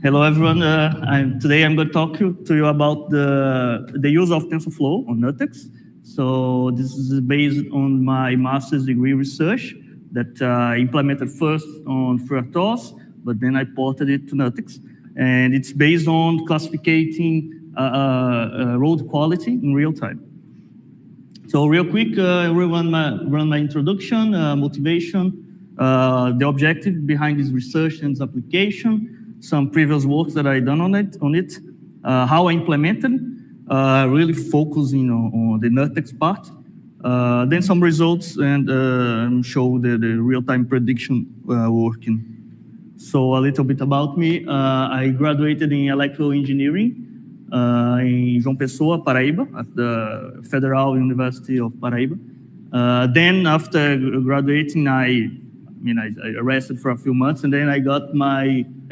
Hello, everyone. Today I'm going to talk to you about the use of Tensorflow on NuttX. So this is based on my master's degree research that I implemented first on FreeRTOS, but then I ported it to NuttX. And it's based on classifying road quality in real time. So real quick, run my introduction, motivation, the objective behind this research and its application, some previous works that I done on it, how I implemented, really focusing on the NuttX part, then some results and show the real-time prediction working. So a little bit about me. I graduated in electrical engineering in João Pessoa, Paraíba, at the Federal University of Paraíba. Then after graduating, I rested for a few months, and then I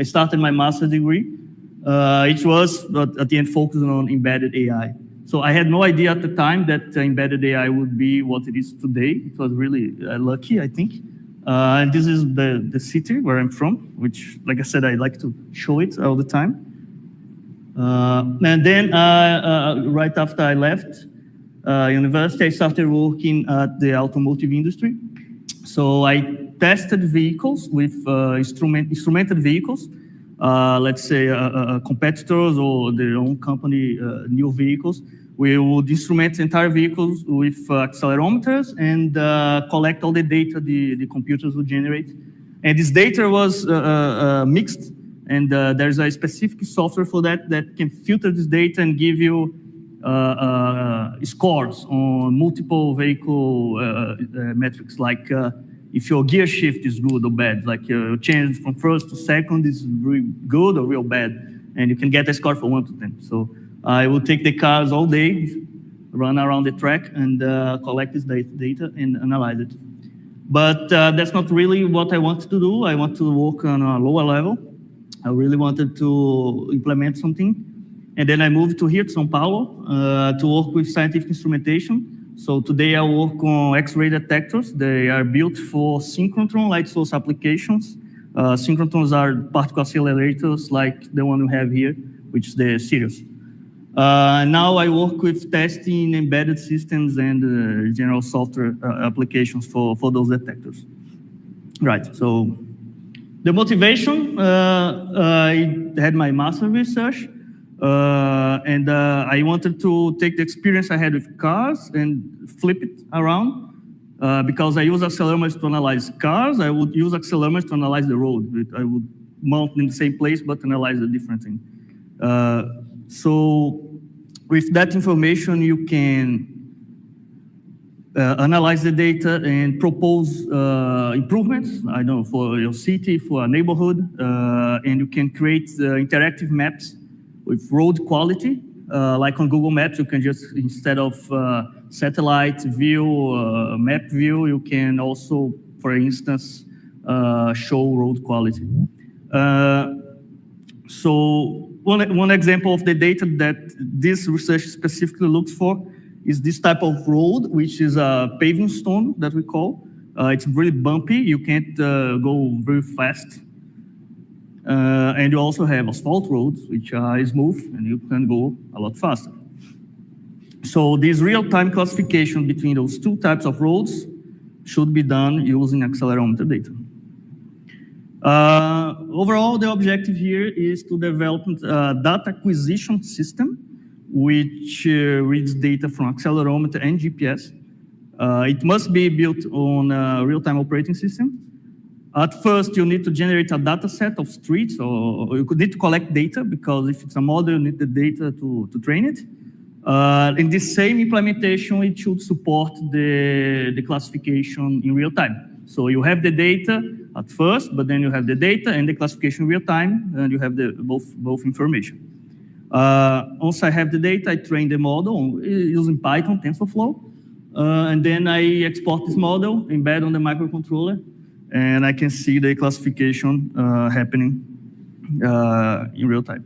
started my master's degree. It was at the end focused on embedded AI. So I had no idea at the time that embedded AI would be what it is today. It was really lucky, I think. And this is the city where I'm from, which, like I said, I like to show it all the time. And then right after I left university, I started working at the automotive industry. So I tested vehicles with instrumented vehicles, let's say competitors or their own company new vehicles. We would instrument entire vehicles with accelerometers and collect all the data the computers would generate. And this data was mixed, and there's a specific software for that can filter this data and give you scores on multiple vehicle metrics, like if your gear shift is good or bad, like your change from first to second is really good or real bad, and you can get a score from 1 to 10. So I will take the cars all day, run around the track, and collect this data and analyze it. But that's not really what I wanted to do. I want to work on a lower level. I really wanted to implement something. And then I moved to here, to São Paulo, to work with scientific instrumentation. So today I work on X-ray detectors. They are built for synchrotron light source applications. Synchrotrons are particle accelerators like the one we have here, which is the Sirius. Now I work with testing embedded systems and general software applications for those detectors. Right, so the motivation, I had my master research, and I wanted to take the experience I had with cars and flip it around. Because I use accelerometers to analyze cars, I would use accelerometers to analyze the road. I would mount in the same place, but analyze a different thing. So with that information, you can analyze the data and propose improvements, I don't know, for your city, for a neighborhood, and you can create interactive maps with road quality. Like on Google Maps, you can just, instead of satellite view, map view, you can also, for instance, show road quality. So one example of the data that this research specifically looks for is this type of road, which is a paving stone that we call. It's really bumpy. You can't go very fast. And you also have asphalt roads, which are smooth, and you can go a lot faster. So this real-time classification between those two types of roads should be done using accelerometer data. Overall, the objective here is to develop a data acquisition system which reads data from accelerometer and GPS. It must be built on a real-time operating system. At first, you need to generate a data set of streets, or you could need to collect data, because if it's a model, you need the data to train it. In this same implementation, it should support the classification in real time. So you have the data at first, but then you have the data and the classification in real time, and you have both information. Once I have the data, I train the model using Python, TensorFlow, and then I export this model, embed on the microcontroller, and I can see the classification happening in real time.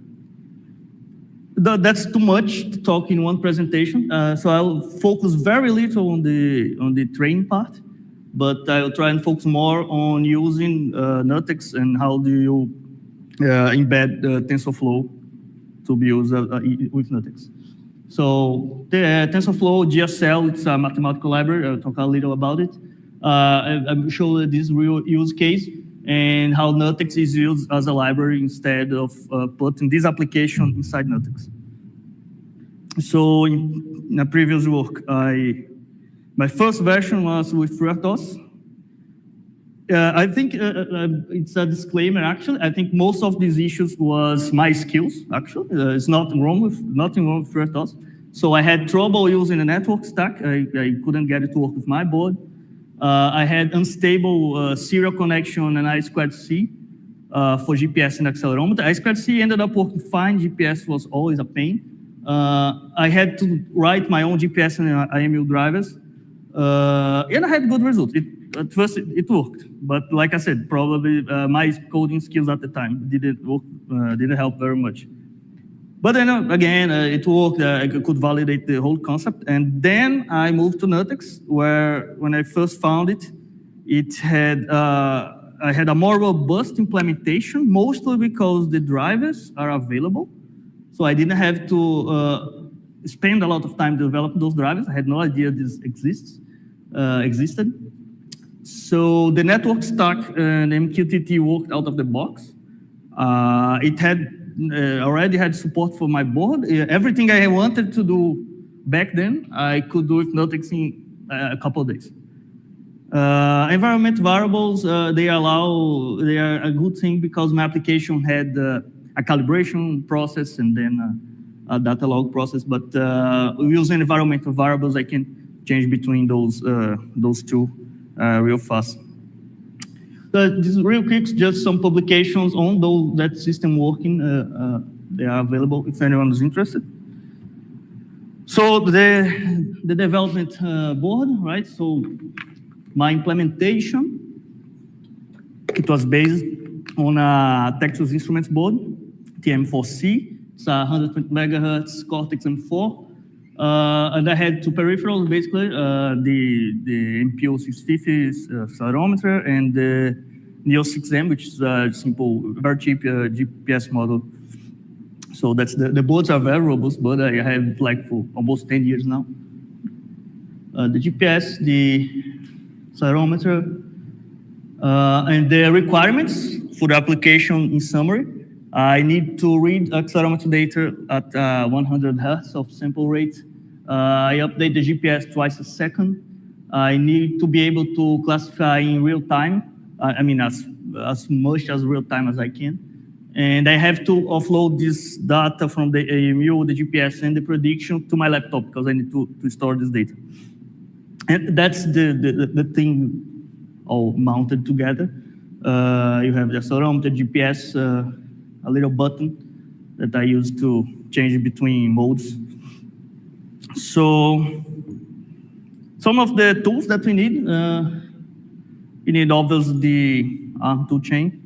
That's too much to talk in one presentation, so I'll focus very little on the training part, but I'll try and focus more on using NuttX and how do you embed TensorFlow to be used with NuttX. So the TensorFlow GSL, it's a mathematical library. I'll talk a little about it. I'm showing this real use case and how NuttX is used as a library instead of putting this application inside NuttX. So in a previous work, my first version was with RTOS. I think it's a disclaimer, actually. I think most of these issues was my skills, actually. It's nothing wrong with RTOS. So I had trouble using the network stack. I couldn't get it to work with my board. I had unstable serial connection and I2C for GPS and accelerometer. I2C ended up working fine. GPS was always a pain. I had to write my own GPS and IMU drivers. And I had good results. At first, it worked. But like I said, probably my coding skills at the time didn't help very much. But then again, it worked. I could validate the whole concept. And then I moved to NuttX, where when I first found it, I had a more robust implementation, mostly because the drivers are available. So I didn't have to spend a lot of time developing those drivers. I had no idea this existed. So the network stack and MQTT worked out of the box. It had already had support for my board. Everything I wanted to do back then, I could do with NuttX in a couple of days. Environment variables, they are a good thing because my application had a calibration process and then a data log process. But using environmental variables, I can change between those two real fast. This is real quick, just some publications on that system working. They are available if anyone is interested. So the development board, right? So my implementation, it was based on a Texas Instruments board, TM4C. It's 120 megahertz Cortex M4. And I had two peripherals, basically, the MPO 650 accelerometer and the Neo 6M, which is a simple, very cheap GPS model. So that's the boards are very robust, but I have it like for almost 10 years now. The GPS, the accelerometer, and the requirements for the application in summary. I need to read accelerometer data at 100 hertz of sample rate. I update the GPS twice a second. I need to be able to classify in real time. I mean, as much as real time as I can. And I have to offload this data from the AMU, the GPS, and the prediction to my laptop because I need to store this data. And that's the thing all mounted together. You have the accelerometer, GPS, a little button that I use to change between modes. So some of the tools that we need obviously the ARM toolchain.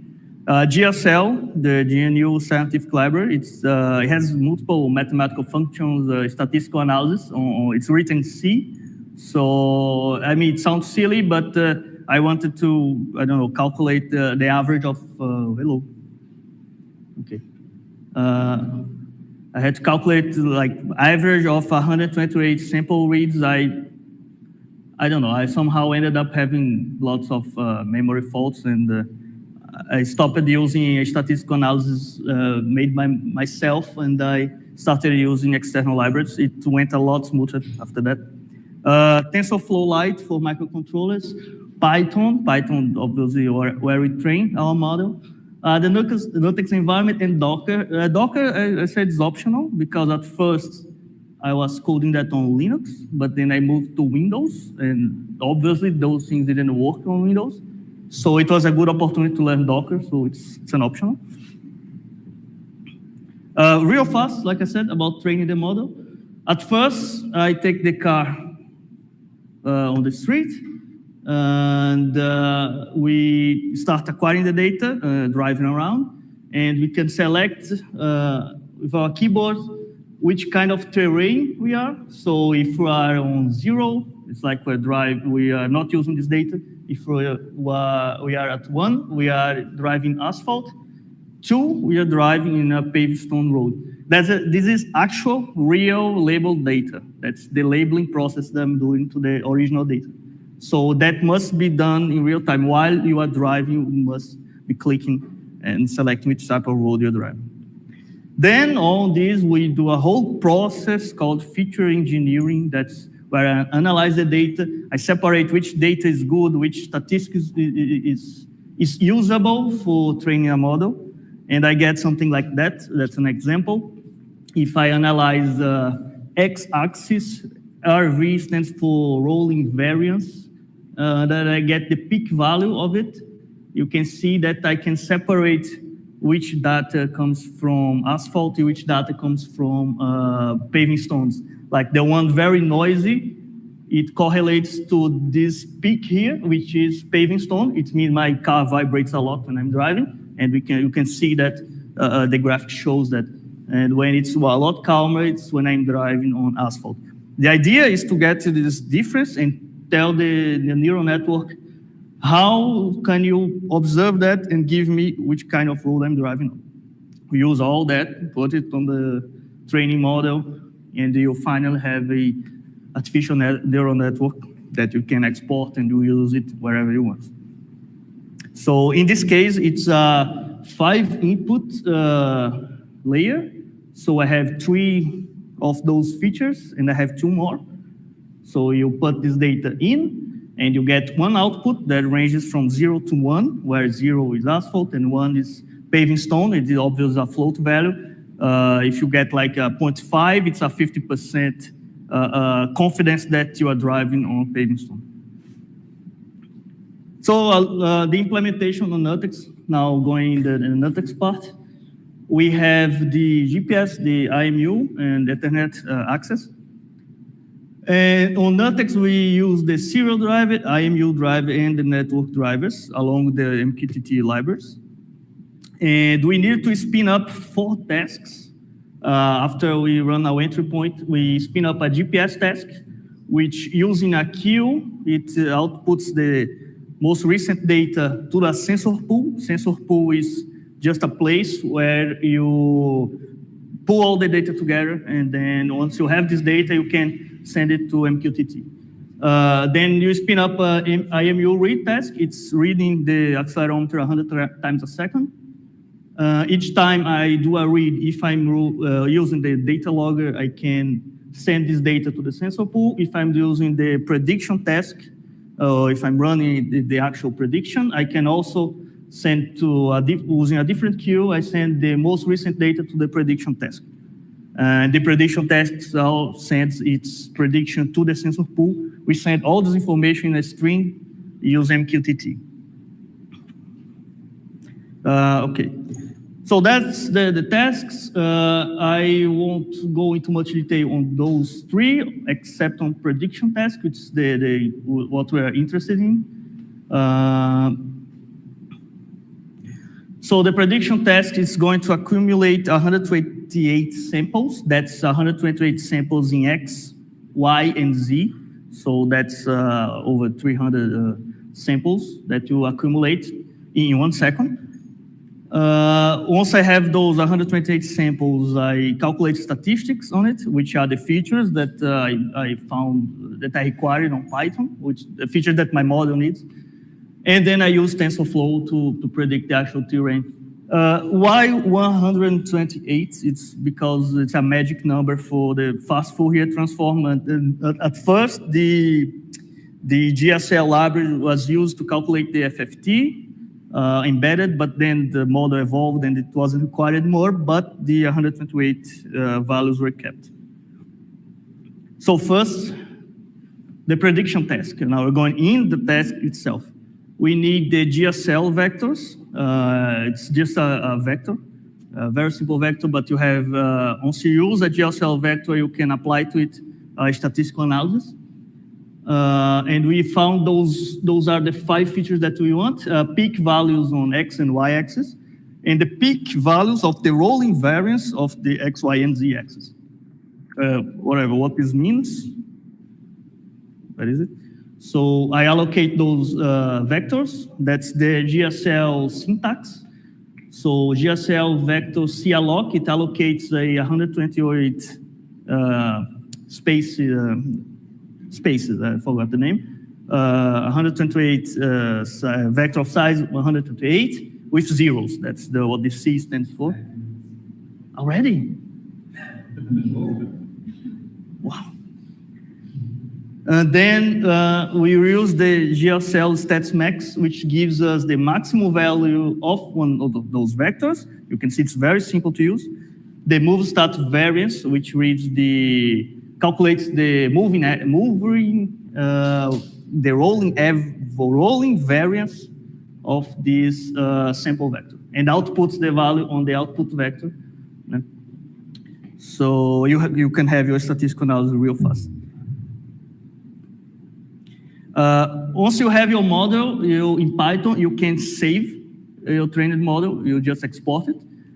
GSL, the GNU Scientific Library, it has multiple mathematical functions, statistical analysis. It's written in C. So, I mean, it sounds silly, but I wanted to, I don't know, calculate the average of, hello. Okay. I had to calculate like average of 128 sample reads. I don't know, I somehow ended up having lots of memory faults and I stopped using statistical analysis made by myself and I started using external libraries. It went a lot smoother after that. TensorFlow Lite for microcontrollers. Python obviously where we train our model. The NuttX environment and Docker. Docker, I said, is optional because at first I was coding that on Linux, but then I moved to Windows, and obviously those things didn't work on Windows. So it was a good opportunity to learn Docker, so it's an optional. Real fast, like I said, about training the model. At first, I take the car on the street, and we start acquiring the data, driving around, and we can select with our keyboard which kind of terrain we are. So if we are on 0, it's like we are not using this data. If we are at 1, we are driving asphalt. 2, we are driving in a paved stone road. This is actual, real labeled data. That's the labeling process that I'm doing to the original data. So that must be done in real time. While you are driving, you must be clicking and selecting which type of road you're driving. Then on this, we do a whole process called feature engineering. That's where I analyze the data. I separate which data is good, which statistics is usable for training a model. And I get something like that. That's an example. If I analyze x-axis, RV stands for rolling variance, that I get the peak value of it. You can see that I can separate which data comes from asphalt, which data comes from paving stones. Like the one very noisy, it correlates to this peak here, which is paving stone. It means my car vibrates a lot when I'm driving, and you can see that the graphic shows that. And when it's a lot calmer, it's when I'm driving on asphalt. The idea is to get to this difference and tell the neural network, how can you observe that and give me which kind of road I'm driving on? We use all that, put it on the training model, and you finally have a artificial neural network that you can export and you use it wherever you want. So in this case, it's a 5 input layer. So I have 3 of those features, and I have 2 more. So you put this data in, and you get one output that ranges from 0 to 1, where 0 is asphalt and 1 is paving stone. It is obviously a float value. If you get like a 0.5, it's a 50% confidence that you are driving on paving stone. So the implementation on NuttX, now going in the NuttX part, we have the GPS, the IMU, and Ethernet access. And on NuttX, we use the serial driver, IMU driver, and the network drivers along with the MQTT libraries. And we need to spin up 4 tasks. After we run our entry point, we spin up a GPS task, which using a queue, it outputs the most recent data to the sensor pool. Sensor pool is just a place where you pull all the data together, and then once you have this data, you can send it to MQTT. Then you spin up an IMU read task. It's reading the accelerometer 100 times a second. Each time I do a read, if I'm using the data logger, I can send this data to the sensor pool. If I'm using the prediction task, if I'm running the actual prediction, I can also send to using a different queue. I send the most recent data to the prediction task. And the prediction task sends its prediction to the sensor pool. We send all this information in a string using MQTT. Okay. So that's the tasks. I won't go into much detail on those 3, except on prediction task, which is what we are interested in. So the prediction task is going to accumulate 128 samples. That's 128 samples in X, Y, and Z. So that's over 300 samples that you accumulate in 1 second. Once I have those 128 samples, I calculate statistics on it, which are the features that I found that I required on Python, which the features that my model needs. And then I use TensorFlow to predict the actual terrain. Why 128? It's because it's a magic number for the fast Fourier transform. At first, the GSL library was used to calculate the FFT embedded, but then the model evolved and it wasn't required more, but the 128 values were kept. So first, the prediction task. Now we're going in the task itself. We need the GSL vectors. It's just a vector, a very simple vector, but you have, once you use a GSL vector, you can apply to it statistical analysis. And we found those are the 5 features that we want, peak values on X and Y axis, and the peak values of the rolling variance of the X, Y, and Z axis. Whatever, what this means, what is it? So I allocate those vectors. That's the GSL syntax. So GSL vector C-alloc, it allocates a 128 spaces, I forgot the name. 128 vector of size 128 with zeros. That's what the C stands for. Already? Wow. And then we use the GSL stats max, which gives us the maximum value of one of those vectors. You can see it's very simple to use. The move start variance, which calculates the rolling variance of this sample vector, and outputs the value on the output vector. So you can have your statistical analysis real fast. Once you have your model in Python, you can save your trained model. You just export it,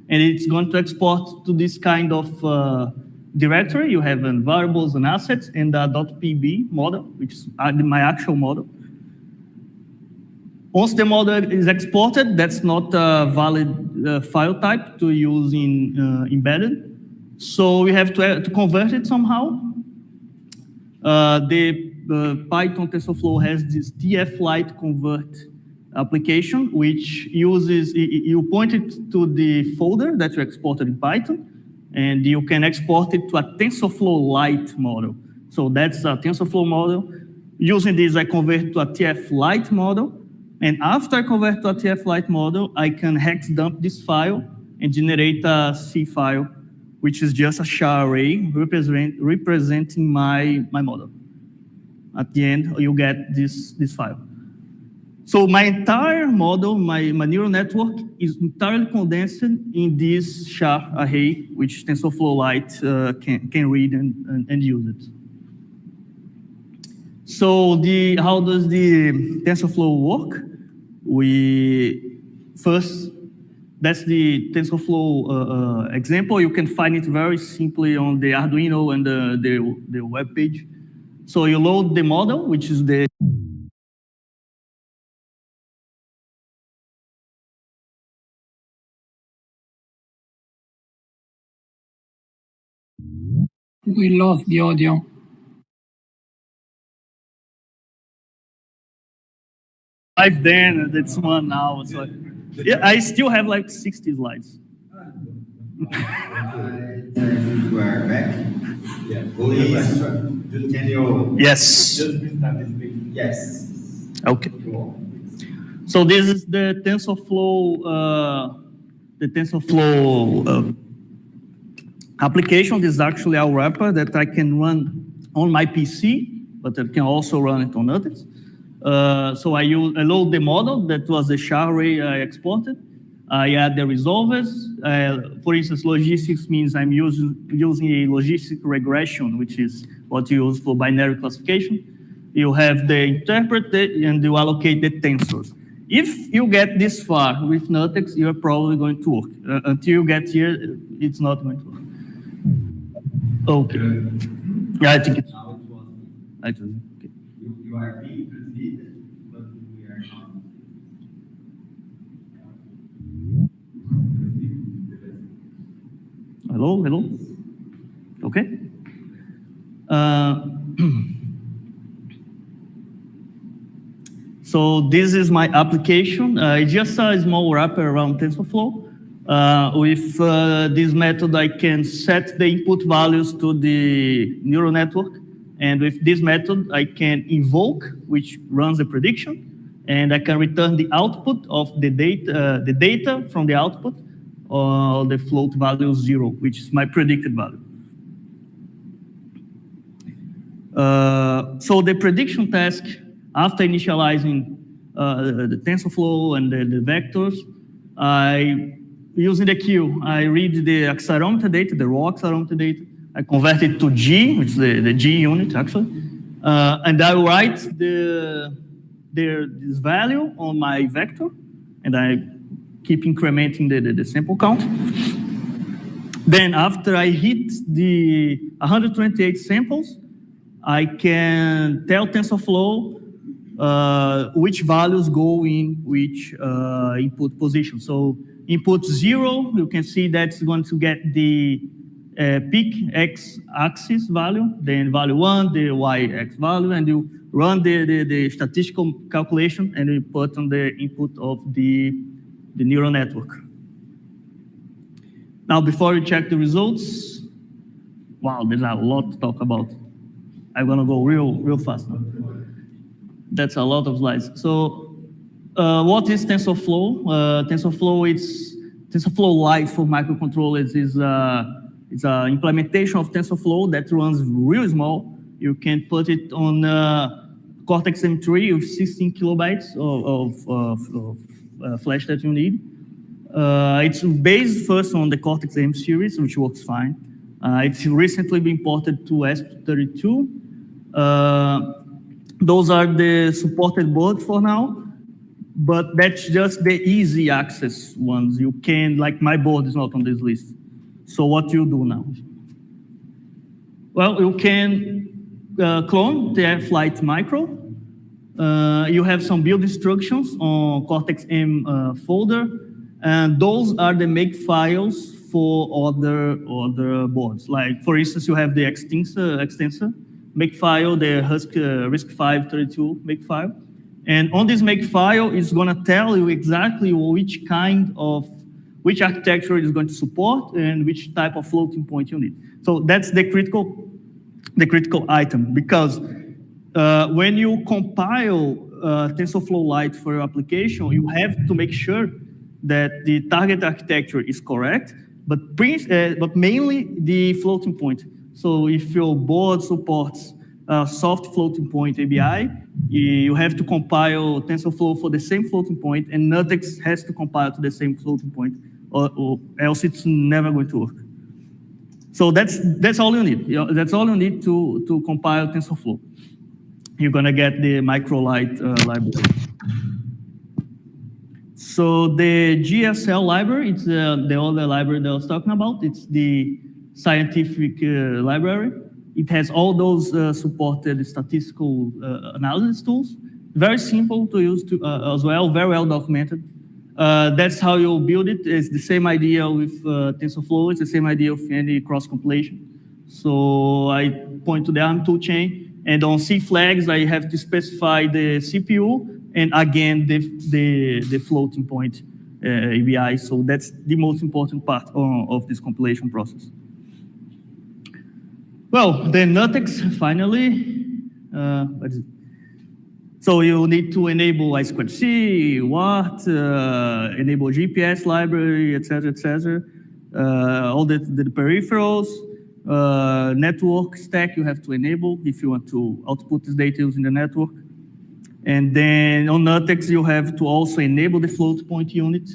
and it's going to export to this kind of directory. You have variables and assets and a .pb model, which is my actual model. Once the model is exported, that's not a valid file type to use in embedded. So we have to convert it somehow. The Python TensorFlow has this Lite convert application, which uses, you point it to the folder that you exported in Python, and you can export it to a TensorFlow Lite model. So that's a TensorFlow model. Using this, I convert to a Lite model. And after I convert to a Lite model, I can hex dump this file and generate a C file, which is just a char array representing my model. At the end, you get this file. So my entire model, my neural network, is entirely condensed in this char array, which TensorFlow Lite can read and use it. So how does the TensorFlow work? That's the TensorFlow example. You can find it very simply on the Arduino and the web page. So you load the model, which is the We lost the audio. live then, that's one now. So yeah, I still have like 60 slides. You are back? Yeah. Please, can you... Yes. Yes. Okay. So this is the TensorFlow application. This is actually a wrapper that I can run on my PC, but I can also run it on NuttX. So I load the model. That was the char array I exported. I add the resolvers. For instance, logistics means I'm using a logistic regression, which is what you use for binary classification. You have the interpret and you allocate the tensors. If you get this far with NuttX, you're probably going to work. Until you get here, it's not going to work. Okay. Yeah, I think it's... Okay. You are being transmitted, but we are not. Hello? Okay. So this is my application. It's just a small wrapper around TensorFlow. With this method, I can set the input values to the neural network. And with this method, I can invoke, which runs the prediction. And I can return the output of the data from the output, or the float value 0, which is my predicted value. So the prediction task, after initializing the TensorFlow and the vectors, using the queue, I read the accelerometer data, the raw accelerometer data. I convert it to G, which is the G unit, actually. And I write this value on my vector, and I keep incrementing the sample count. Then after I hit the 128 samples, I can tell TensorFlow which values go in which input position. So input 0, you can see that's going to get the peak x-axis value, then value 1, the y-x value, and you run the statistical calculation and you put on the input of the neural network. Now, before you check the results, wow, there's a lot to talk about. I'm gonna go real fast now. That's a lot of slides. So, what is TensorFlow? TensorFlow Lite for microcontrollers is it's an implementation of TensorFlow that runs real small. You can put it on Cortex M3 with 16 kilobytes of flash that you need. It's based first on the Cortex M series, which works fine. It's recently been ported to ESP32. Those are the supported boards for now, but that's just the easy access ones. You can, like my board is not on this list. So what you do now? Well, you can clone the Lite micro. You have some build instructions on Cortex M folder, and those are the make files for other boards. Like, for instance, you have the extensor make file, the RISC-V 32 make file. And on this make file, it's gonna tell you exactly which architecture is going to support and which type of floating point you need. So that's the critical item, because when you compile TensorFlow Lite for your application, you have to make sure that the target architecture is correct, but mainly the floating point. So if your board supports soft floating point ABI, you have to compile TensorFlow for the same floating point, and NuttX has to compile to the same floating point, or else it's never going to work. So that's all you need. That's all you need to compile TensorFlow. You're gonna get the microlite library. So the GSL library, it's the other library that I was talking about. It's the scientific library. It has all those supported statistical analysis tools. Very simple to use as well, very well documented. That's how you build it. It's the same idea with TensorFlow. It's the same idea with any cross compilation. So I point to the ARM toolchain, and on C flags, I have to specify the CPU and again the floating point ABI. So that's the most important part of this compilation process. Well, then NuttX finally. What is it? So you need to enable I2C, WART, enable GPS library, etc., all the peripherals, network stack you have to enable if you want to output this data using the network. And then on NuttX, you have to also enable the float point unit,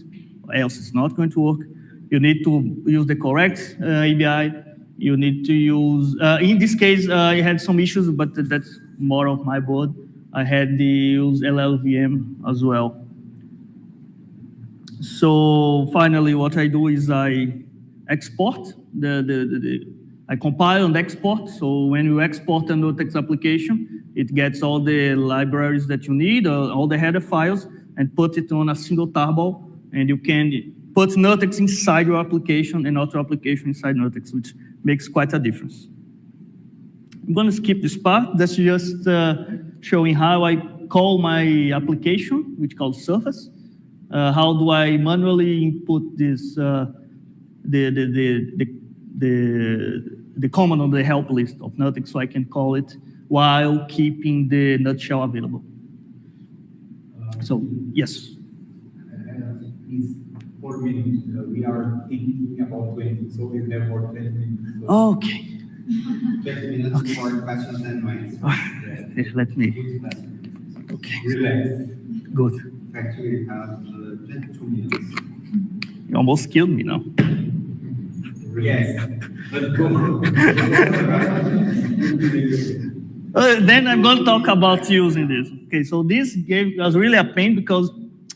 else it's not going to work. You need to use the correct ABI. You need to use, in this case, I had some issues, but that's more of my board. I had to use LLVM as well. So finally, what I do is I export I compile and export. So when you export a NuttX application, it gets all the libraries that you need, all the header files, and put it on a single tarball. And you can put NuttX inside your application and not your application inside NuttX, which makes quite a difference. I'm going to skip this part. That's just showing how I call my application, which called Surface. How do I manually input this the command on the help list of NuttX, so I can call it while keeping the nutshell available. So yes. It's 4 minutes. We are thinking about 20, so we have more 20 minutes. So Okay. 20 minutes for questions and answers. Let me. Okay. Relax. Good. Actually, we have 22 minutes. You almost killed me now. Yes. Let's go. Then I'm going to talk about using this. Okay, so this was really a pain because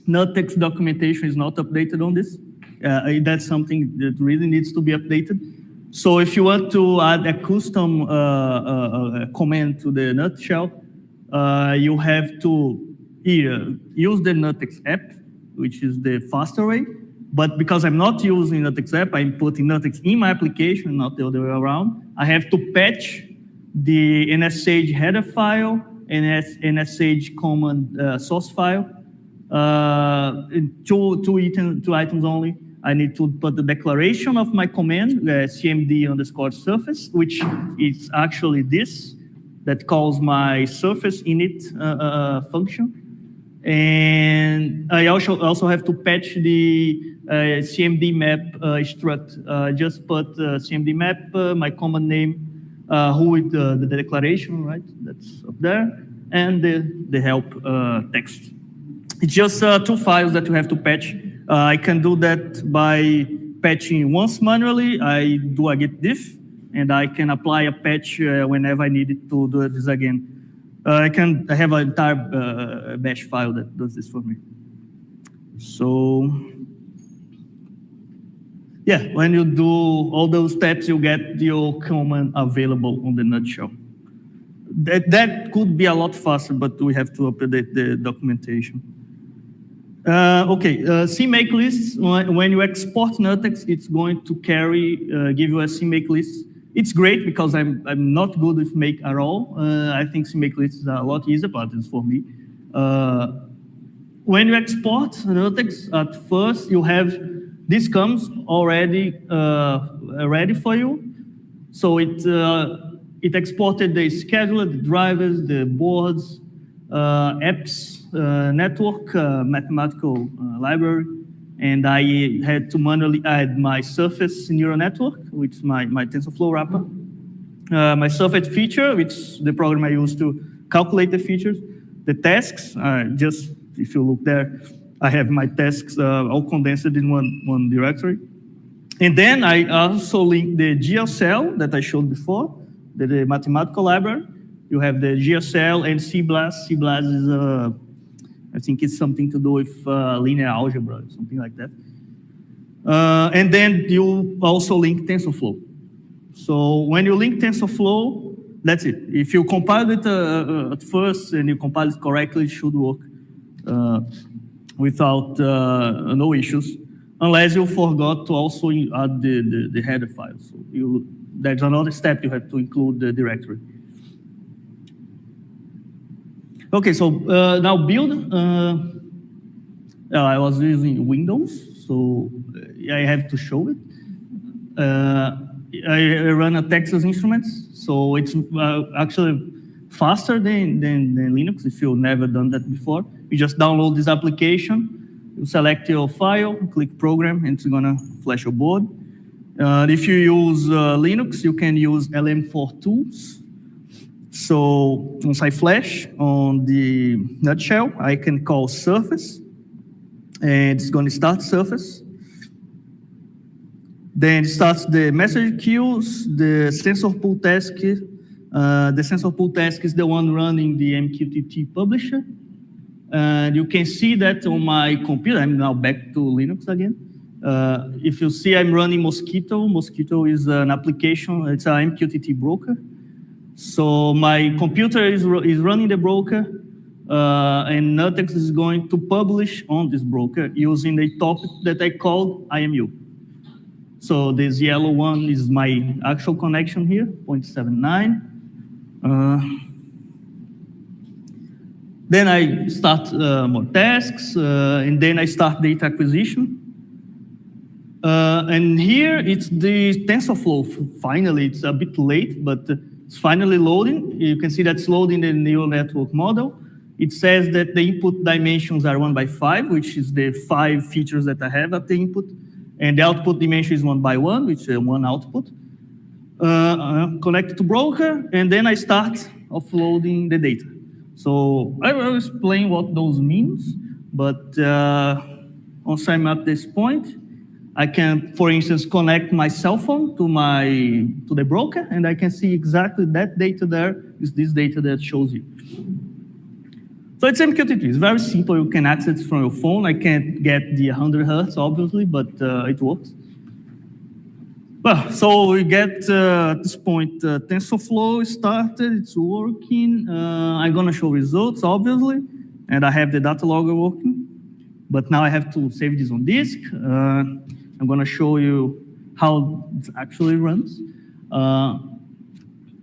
NuttX documentation is not updated on this. That's something that really needs to be updated. So if you want to add a custom command to the nutshell, you have to either use the NuttX app, which is the faster way, But because I'm not using NuttX app, I'm putting NuttX in my application, not the other way around. I have to patch the NSH header file and NSH command source file. Two items only. I need to put the declaration of my command, cmd_surface, which is actually this, that calls my surface init function. And I also have to patch the cmd map struct. Just put cmd map, my command name, who with the declaration, right? That's up there, and the help text. It's just 2 files that you have to patch. I can do that by patching once manually. I do a git diff, and I can apply a patch whenever I need it to do this again. I have an entire bash file that does this for me. So, yeah, when you do all those steps, you get your command available on the nutshell. That could be a lot faster, but we have to update the documentation. Okay, CMake lists, when you export NuttX, it's going to give you a CMake list. It's great because I'm not good with make at all. I think CMake lists are a lot easier, but it's for me. When you export NuttX, at first you have, this comes already ready for you. So it exported the scheduler, the drivers, the boards, apps, network, mathematical library, and I had to manually add my surface neural network, which is my TensorFlow wrapper, my surface feature, which is the program I use to calculate the features, the tasks, just if you look there, I have my tasks all condensed in one directory. And then I also link the GLCell that I showed before, the mathematical library. You have the GLCell and CBLAS. CBLAS is I think it's something to do with linear algebra, something like that. And then you also link TensorFlow. So when you link TensorFlow, that's it. If you compile it at first and you compile it correctly, it should work without no issues, unless you forgot to also add the header file. So there's another step you have to include the directory. Okay, so now build. I was using Windows, so I have to show it. I run a Texas Instruments, so it's actually faster than Linux if you've never done that before. You just download this application, you select your file, click program, and it's gonna flash your board. If you use Linux, you can use LM4 tools. So once I flash on the nutshell, I can call surface, and it's going to start surface. Then it starts the message queues, the sensor pool task. The sensor pool task is the one running the MQTT publisher. And you can see that on my computer. I'm now back to Linux again. If you see I'm running Mosquito. Mosquito is an application. It's an MQTT broker. So my computer is running the broker, and NuttX is going to publish on this broker using a topic that I called IMU. So this yellow one is my actual connection here, 0.79. Then I start more tasks, and then I start data acquisition. And here it's the TensorFlow. Finally, it's a bit late, but it's finally loading. You can see that's loading the neural network model. It says that the input dimensions are 1 by 5, which is the 5 features that I have at the input. And the output dimension is 1 by 1, which is 1 output. Connected to broker, and then I start offloading the data. So I will explain what those means, but once I'm at this point, I can, for instance, connect my cell phone to the broker, and I can see exactly that data there is this data that shows you. So it's MQTT. It's very simple. You can access it from your phone. I can't get the 100 Hertz, obviously, but it works. Well, so we get at this point, TensorFlow started. It's working. I'm going to show results, obviously, and I have the data logger working. But now I have to save this on disk. I'm gonna show you how it actually runs.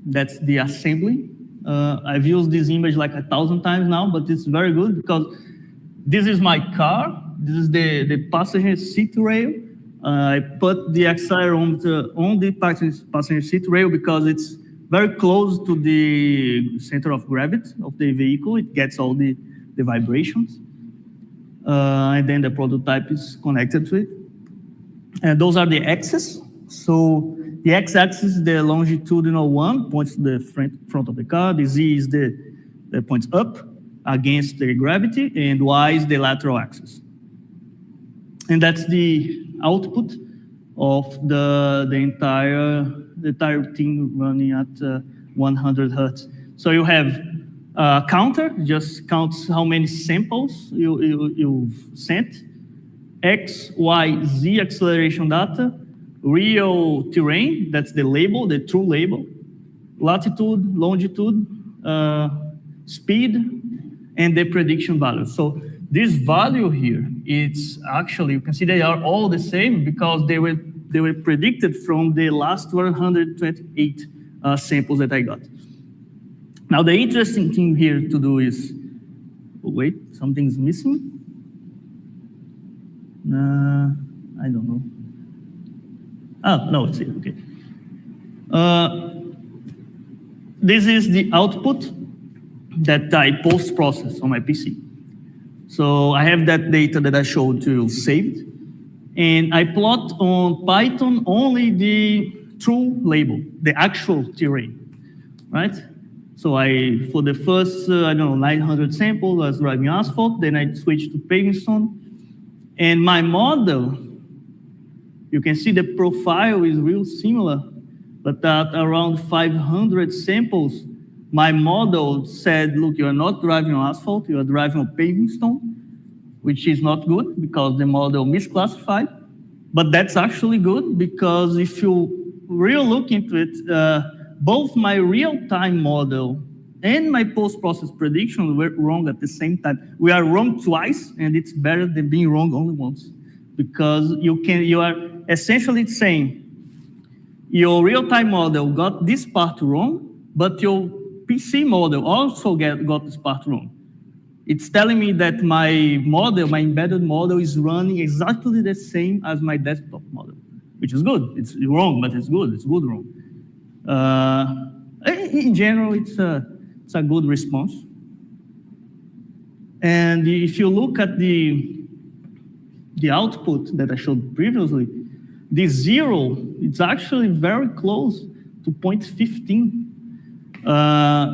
That's the assembly. I've used this image like 1,000 times now, but it's very good because this is my car. This is the passenger seat rail. I put the accelerometer on the passenger seat rail because it's very close to the center of gravity of the vehicle. It gets all the vibrations. And then the prototype is connected to it. And those are the axes. So the x-axis is the longitudinal one, points to the front of the car. The z is the points up against the gravity, and y is the lateral axis. And that's the output of the entire thing running at 100 hertz. So you have a counter, just counts how many samples you've sent, X, Y, Z acceleration data, real terrain, that's the label, the true label, latitude, longitude, speed, and the prediction value. So this value here, it's actually, you can see they are all the same because they were predicted from the last 128 samples that I got. Now the interesting thing here to do is, oh, wait, something's missing. I don't know. Oh, no, it's here, okay. This is the output that I post-process on my PC. So I have that data that I showed to you saved, and I plot on Python only the true label, the actual terrain, right? So for the first, I don't know, 900 samples, I was driving asphalt, then I switched to paving stone, and my model, you can see the profile is real similar, but at around 500 samples, my model said, look, you are not driving on asphalt, you are driving on paving stone, which is not good because the model misclassified. But that's actually good because if you really look into it, both my real-time model and my post-process prediction were wrong at the same time. We are wrong twice, and it's better than being wrong only once, because you are essentially saying your real-time model got this part wrong, but your PC model also got this part wrong. It's telling me that my model, my embedded model, is running exactly the same as my desktop model, which is good. It's wrong, but it's good. It's good wrong. In general, it's a good response. And if you look at the output that I showed previously, the 0, it's actually very close to 0.15.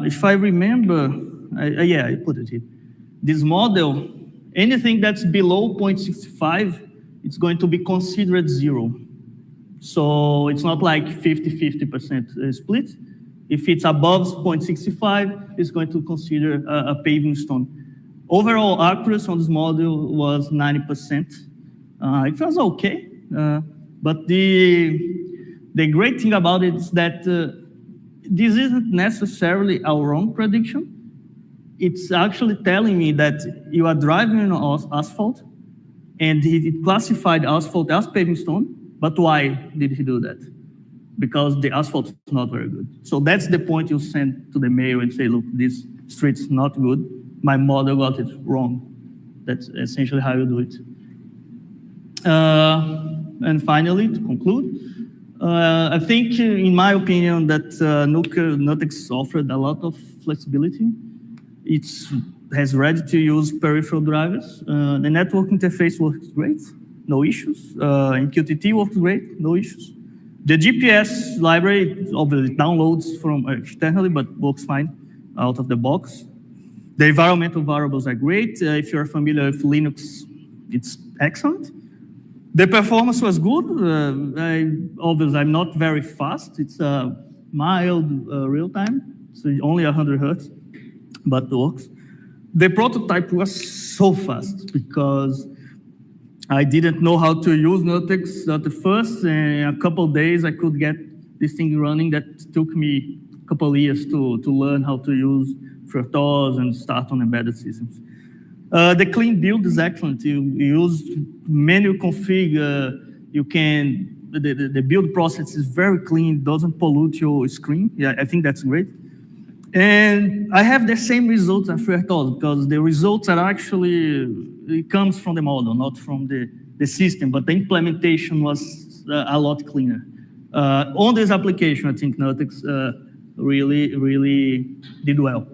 If I remember, yeah, I put it here. This model, anything that's below 0.65, it's going to be considered 0. So it's not like 50-50% split. If it's above 0.65, it's going to consider a paving stone. Overall accuracy on this model was 90%. It was okay, but the great thing about it is that this isn't necessarily a wrong prediction. It's actually telling me that you are driving on asphalt, and it classified asphalt as paving stone, but why did he do that? Because the asphalt is not very good. So that's the point you send to the mail and say, look, this street's not good. My model got it wrong. That's essentially how you do it. And finally, to conclude, I think, in my opinion, that NuttX offered a lot of flexibility. It has ready-to-use peripheral drivers. The network interface works great, no issues. MQTT works great, no issues. The GPS library obviously downloads from externally, but works fine out of the box. The environmental variables are great. If you're familiar with Linux, it's excellent. The performance was good. Obviously, I'm not very fast. It's a mild real-time, so only 100 hertz, but it works. The prototype was so fast because I didn't know how to use NuttX at the first. In a couple of days, I could get this thing running. That took me a couple of years to learn how to use FreeRTOS and start on embedded systems. The clean build is excellent. You use menu config. The build process is very clean, doesn't pollute your screen. Yeah, I think that's great. And I have the same results as FreeRTOS because the results are actually, it comes from the model, not from the system, but the implementation was a lot cleaner. On this application, I think NuttX really did well.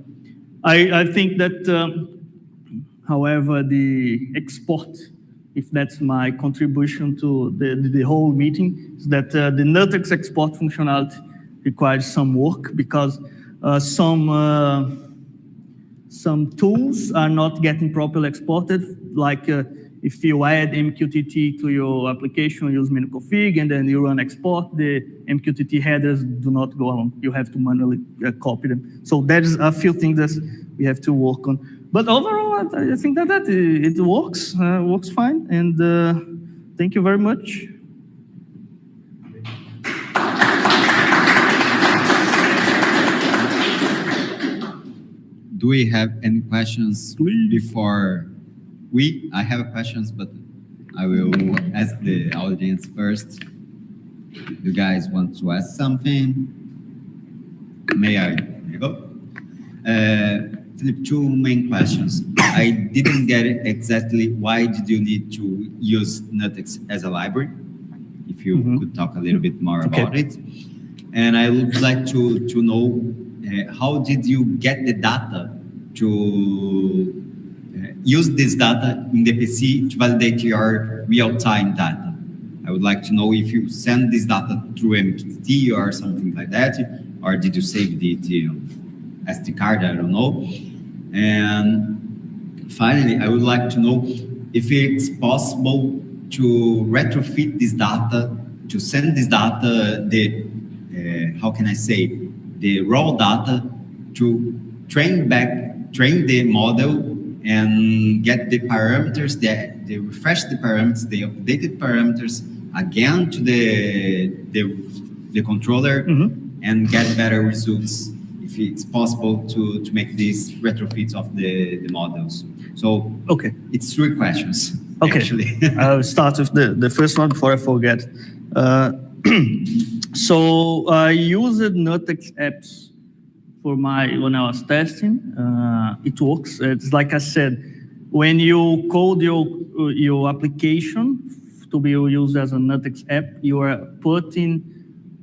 I think that, however, the export, if that's my contribution to the whole meeting, is that the NuttX export functionality requires some work because some tools are not getting properly exported, like if you add MQTT to your application, use menu config, and then you run export, the MQTT headers do not go along. You have to manually copy them. So there's a few things that we have to work on. But overall, I think that it works fine. And thank you very much. Do we have any questions before I have questions, but I will ask the audience first. You guys want to ask something? May I go? Philip, two main questions. I didn't get it exactly. Why did you need to use NuttX as a library? If you could talk a little bit more about it. And I would like to know how did you get the data to use this data in the PC to validate your real-time data? I would like to know if you send this data through MQTT or something like that, or did you save it SD card? I don't know. And finally, I would like to know if it's possible to retrofit this data, to send this data, how can I say, the raw data to train the model and get the parameters, they refresh the parameters, the updated parameters again to the controller and get better results. If it's possible to make these retrofits of the models. So it's three questions. Actually. I'll start with the first one before I forget. So I used NuttX apps for when I was testing. It works. It's like I said, when you code your application to be used as a NuttX app, you are putting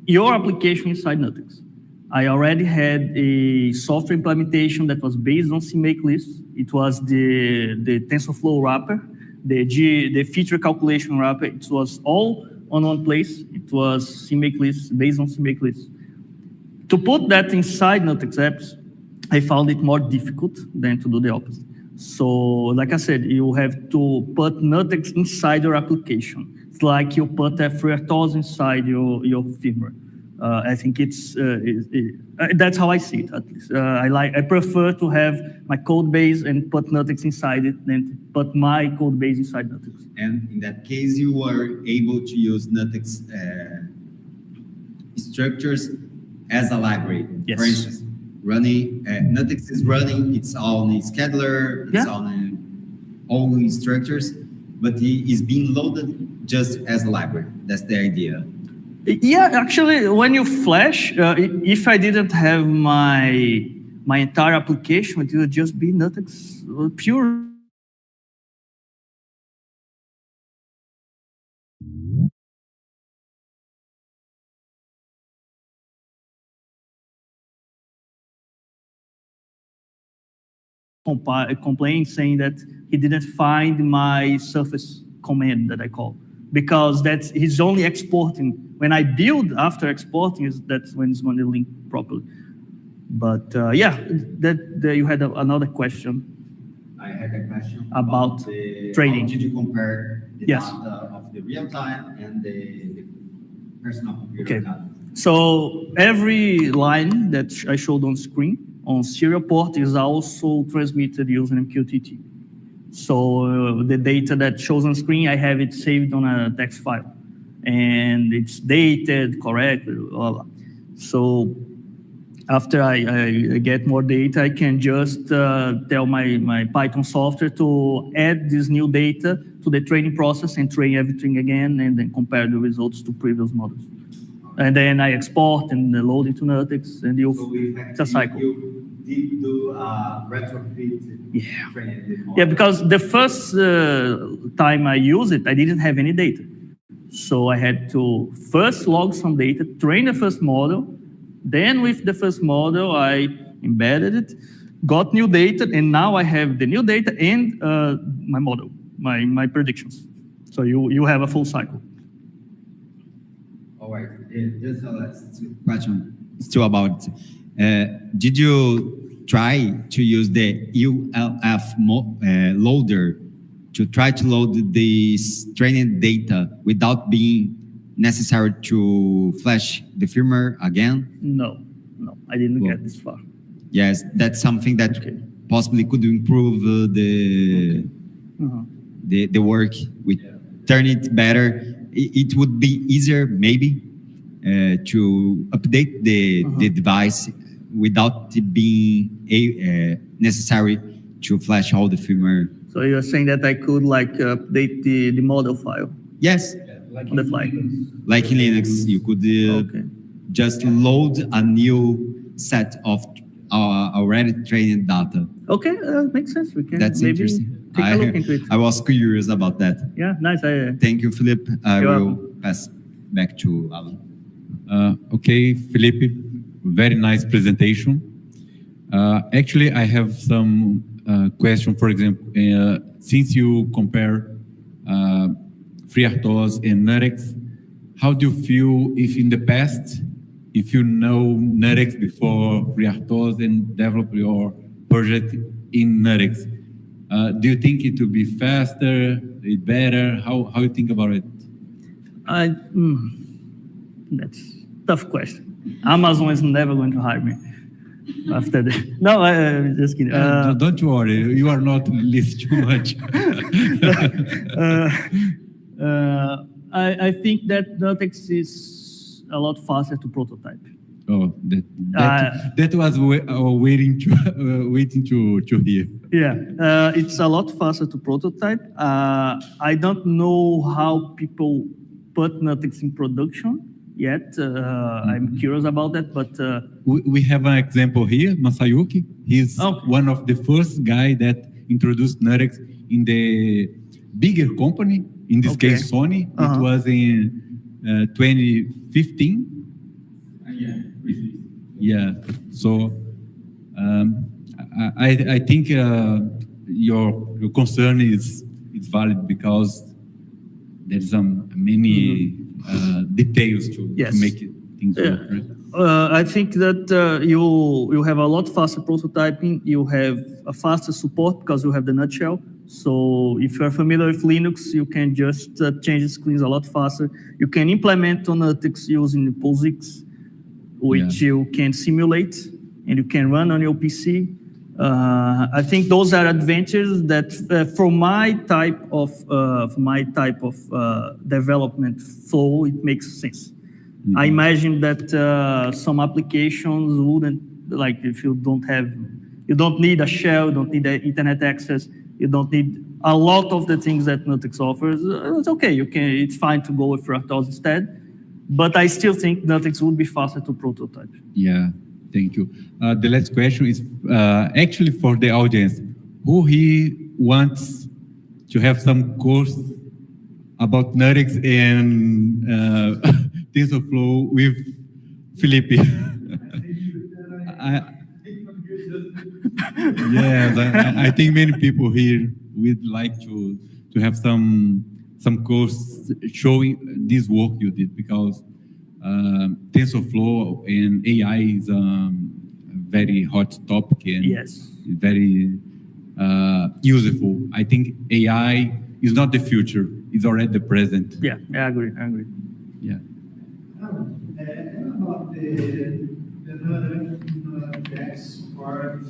your application inside NuttX. I already had a software implementation that was based on CMake lists. It was the TensorFlow wrapper, the feature calculation wrapper. It was all on one place. It was CMake lists, based on CMake lists. To put that inside NuttX apps, I found it more difficult than to do the opposite. So, like I said, you have to put NuttX inside your application. It's like you put a FreeRTOS inside your firmware. I think that's how I see it, at least. I prefer to have my code base and put NuttX inside it than to put my code base inside NuttX. And in that case, you were able to use NuttX structures as a library. Yes. For instance, NuttX is running its own scheduler, its own all structures, but it is being loaded just as a library. That's the idea. Yeah, actually, when you flash, if I didn't have my entire application, it would just be NuttX pure. Complain saying that he didn't find my surface command that I call, because he's only exporting. When I build after exporting, that's when it's going to link properly. But you had another question. I had a question about trading. How did you compare the data of the real time and the personal computer data? So every line that I showed on screen on serial port is also transmitted using MQTT. So the data that shows on screen, I have it saved on a text file, and it's dated correctly. So after I get more data, I can just tell my Python software to add this new data to the training process and train everything again, and then compare the results to previous models. And then I export and load it to NuttX, and it's a cycle. You did do retrofit Yeah. training. Yeah, because the first time I used it, I didn't have any data. So I had to first log some data, train the first model. Then with the first model, I embedded it, got new data, and now I have the new data and my model, my predictions. So you have a full cycle. All right. Just a last question still about did you try to use the ULF loader to try to load this training data without being necessary to flash the firmware again? No, I didn't get this far. Yes, that's something that possibly could improve the work. We turn it better. It would be easier maybe to update the device without it being necessary to flash all the firmware. So you're saying that I could like update the model file Yes, on the fly? like in Linux, you could just load a new set of already trained data. Okay, makes sense. We can. That's maybe interesting. Take a look into it. I was curious about that. Yeah, nice. Thank you, Philip. I You're will pass back to Alan. Okay, Felipe, very nice presentation. Actually, I have some question. For example, since you compare FreeRTOS and NuttX, how do you feel if in the past, if you know NuttX before FreeRTOS and develop your project in NuttX, do you think it will be faster, better? How you think about it? That's a tough question. Amazon is never going to hire me after that. No, just kidding. Don't worry, you are not list too much. I think that NuttX is a lot faster to prototype. Oh, that was waiting to hear. Yeah, it's a lot faster to prototype. I don't know how people put NuttX in production yet. I'm curious about that, but we have an example here, Masayuki. He's one of the first guy that introduced NuttX in the bigger company. In this case, Sony. It was in 2015. Yeah. So I think your concern is valid because there's many details to make things work. Right? I think that you have a lot faster prototyping. You have a faster support because you have the nutshell. So if you're familiar with Linux, you can just change the screens a lot faster. You can implement on NuttX using POSIX, which you can simulate and you can run on your PC. I think those are advantages that for my type of development flow, it makes sense. I imagine that some applications wouldn't, like if you don't need a shell, you don't need the internet access, you don't need a lot of the things that NuttX offers. It's okay, it's fine to go with FreeRTOS instead. But I still think NuttX would be faster to prototype. Yeah, thank you. The last question is actually for the audience. Who he wants to have some course about NuttX and Tensorflow with Felipe? Yes, I think many people here would like to have some course showing this work you did, because TensorFlow and AI is a very hot topic and very useful. I think AI is not the future; it's already the present. Yeah, I agree. Yeah. About the NuttX part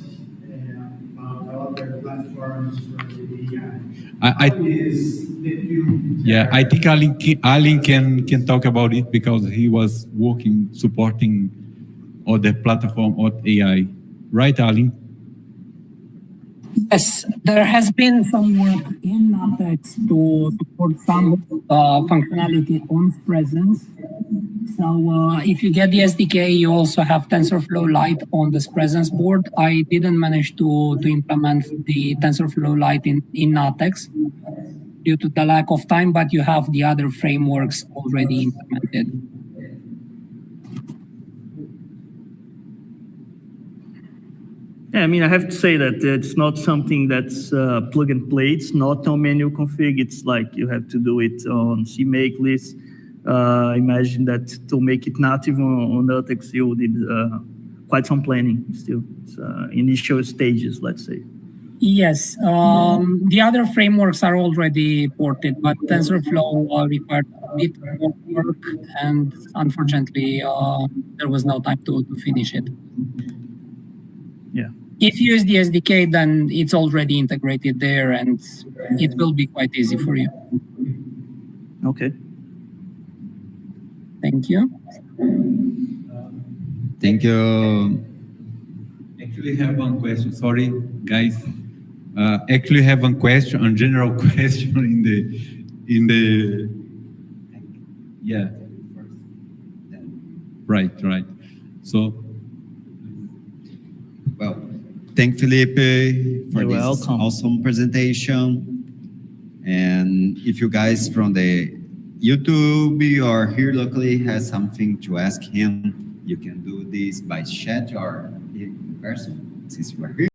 about other platforms for the AI. I think Alin can talk about it because he was supporting other platform or AI. Right, Ali? Yes, there has been some work in NuttX to put some functionality on presence. So if you get the SDK, you also have TensorFlow Lite on this presence board. I didn't manage to implement the TensorFlow Lite in NuttX due to the lack of time, but you have the other frameworks already implemented. Yeah, I mean, I have to say that it's not something that's plug and play. It's not on manual config. It's like you have to do it on CMake list. Imagine that to make it native on NuttX, you need quite some planning still. It's initial stages, let's say. Yes, the other frameworks are already ported, but TensorFlow required a bit more work, and unfortunately, there was no time to finish it. Yeah. If you use the SDK, then it's already integrated there, and it will be quite easy for you. Okay. Thank you. Thank you. Actually, have one question. Sorry, guys. Actually, have one question, a general question in the. Yeah. Right. So. Well, thank Felipe for You're this welcome. awesome presentation. And if you guys from the YouTube or here locally has something to ask him, you can do this by chat or in person, since you are here.